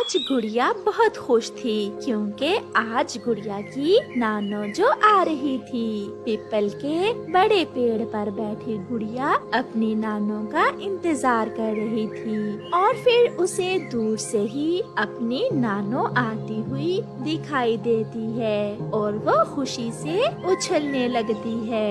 आज गुड़िया बहुत खुश थी क्योंकि आज गुड़िया की नानो जो आ रही थी। पीपल के बड़े पेड़ पर बैठी गुड़िया अपनी नानो का इंतजार कर रही थी और फिर उसे दूर से ही अपनी नानो आती हुई दिखाई देती है और वो खुशी से उछलने लगती है।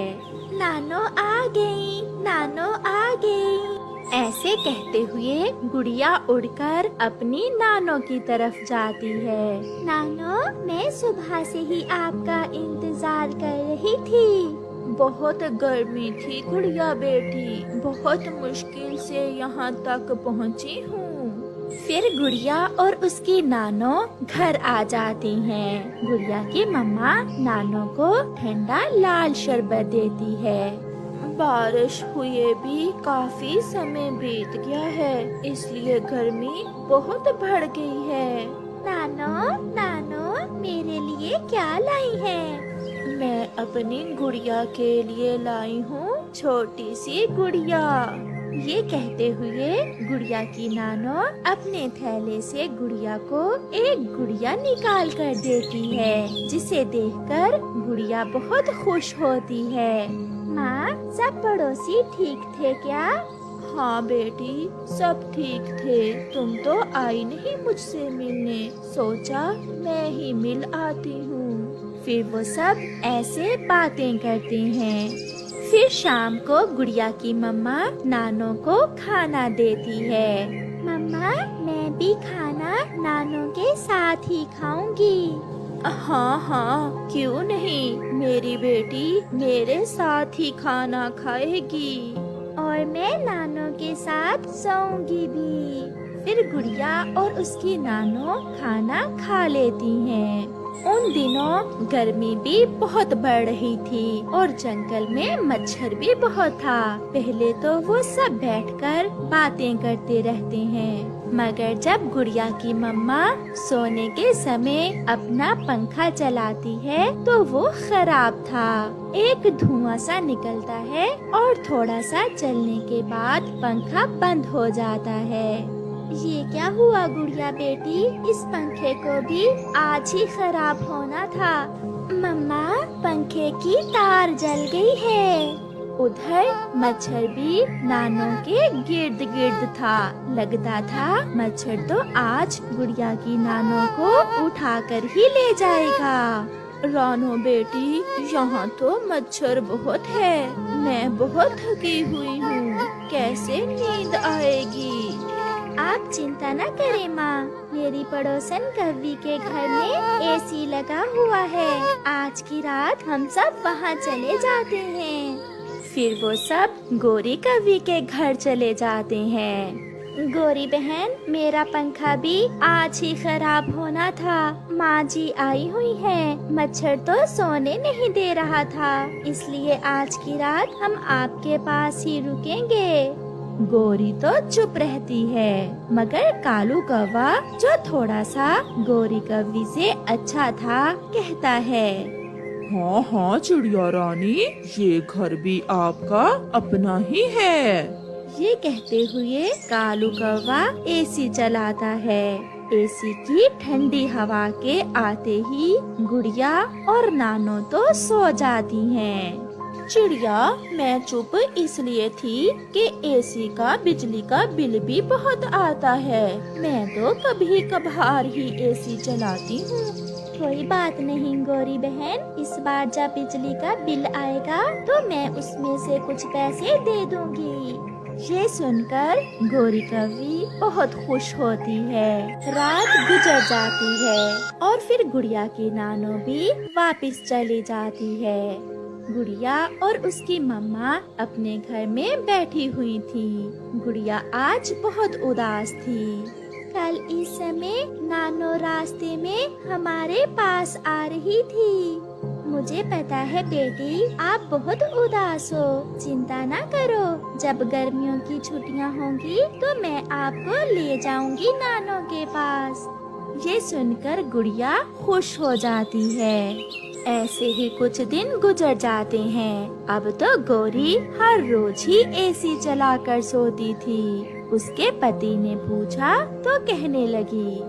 नानो आ गई, नानो आ गई। ऐसे कहते हुए गुड़िया उड़कर अपनी नानो की तरफ जाती है। नानो, मैं सुबह से ही आपका इंतजार कर रही थी। बहुत गर्मी थी गुड़िया बेटी, बहुत मुश्किल से यहाँ तक पहुँची हूँ। फिर गुड़िया और उसकी नानो घर आ जाती हैं। गुड़िया की मम्मा नानो को ठंडा लाल शरबत देती है। बारिश हुए भी काफी समय बीत गया है, इसलिए गर्मी बहुत बढ़ गई है। नानो, नानो, मेरे लिए क्या लाई है? मैं अपनी गुड़िया के लिए लाई हूँ छोटी सी गुड़िया। ये कहते हुए गुड़िया की नानो अपने थैले से गुड़िया को एक गुड़िया निकाल कर देती है, जिसे देखकर गुड़िया बहुत खुश होती है। माँ, सब पड़ोसी ठीक थे क्या? हाँ बेटी, सब ठीक थे। तुम तो आई नहीं मुझसे मिलने, सोचा मैं ही मिल आती हूँ। फिर वो सब ऐसे बातें करते हैं। फिर शाम को गुड़िया की मम्मा नानो को खाना देती है। मम्मा, मैं भी खाना नानो के साथ ही खाऊंगी। हाँ हाँ, क्यों नहीं, मेरी बेटी मेरे साथ ही खाना खाएगी और मैं नानो के साथ सोऊंगी भी। फिर गुड़िया और उसकी नानो खाना खा लेती हैं। उन दिनों गर्मी भी बहुत बढ़ रही थी और जंगल में मच्छर भी बहुत था। पहले तो वो सब बैठकर बातें करते रहते हैं, मगर जब गुड़िया की मम्मा सोने के समय अपना पंखा चलाती है तो वो खराब था। एक धुआं सा निकलता है और थोड़ा सा चलने के बाद पंखा बंद हो जाता है। ये क्या हुआ गुड़िया बेटी, इस पंखे को भी आज ही खराब होना था। मम्मा, पंखे की तार जल गई है। उधर मच्छर भी नानो के गिर्द गिर्द था। लगता था मच्छर तो आज गुड़िया की नानो को उठाकर ही ले जाएगा। रानो बेटी, यहाँ तो मच्छर बहुत है, मैं बहुत थकी हुई हूँ, कैसे नींद आएगी? आप चिंता न करें माँ, मेरी पड़ोसन कव्वी के घर में एसी लगा हुआ है। आज की रात हम सब वहाँ चले जाते हैं। फिर वो सब गोरी कव्वी के घर चले जाते हैं। गोरी बहन, मेरा पंखा भी आज ही खराब होना था। माँ जी आई हुई है, मच्छर तो सोने नहीं दे रहा था, इसलिए आज की रात हम आपके पास ही रुकेंगे। गोरी तो चुप रहती है, मगर कालू कौवा जो थोड़ा सा गोरी कव्वी से अच्छा था कहता है, हाँ हाँ चिड़िया रानी, ये घर भी आपका अपना ही है। ये कहते हुए कालू कौवा एसी चलाता है। एसी की ठंडी हवा के आते ही गुड़िया और नानो तो सो जाती हैं। चिड़िया, मैं चुप इसलिए थी कि एसी का बिजली का बिल भी बहुत आता है, मैं तो कभी कभार ही एसी चलाती हूँ। कोई बात नहीं गोरी बहन, इस बार जब बिजली का बिल आएगा तो मैं उसमें से कुछ पैसे दे दूंगी। ये सुनकर गोरी कव्वी बहुत खुश होती है। रात गुजर जाती है और फिर गुड़िया की नानो भी वापस चली जाती है। गुड़िया और उसकी मम्मा अपने घर में बैठी हुई थी। गुड़िया आज बहुत उदास थी। कल इस समय नानो रास्ते में हमारे पास आ रही थी। मुझे पता है बेटी, आप बहुत उदास हो, चिंता ना करो, जब गर्मियों की छुट्टियां होंगी तो मैं आपको ले जाऊंगी नानो के पास। ये सुनकर गुड़िया खुश हो जाती है। ऐसे ही कुछ दिन गुजर जाते हैं। अब तो गोरी हर रोज ही एसी चलाकर सोती थी। उसके पति ने पूछा तो कहने लगी,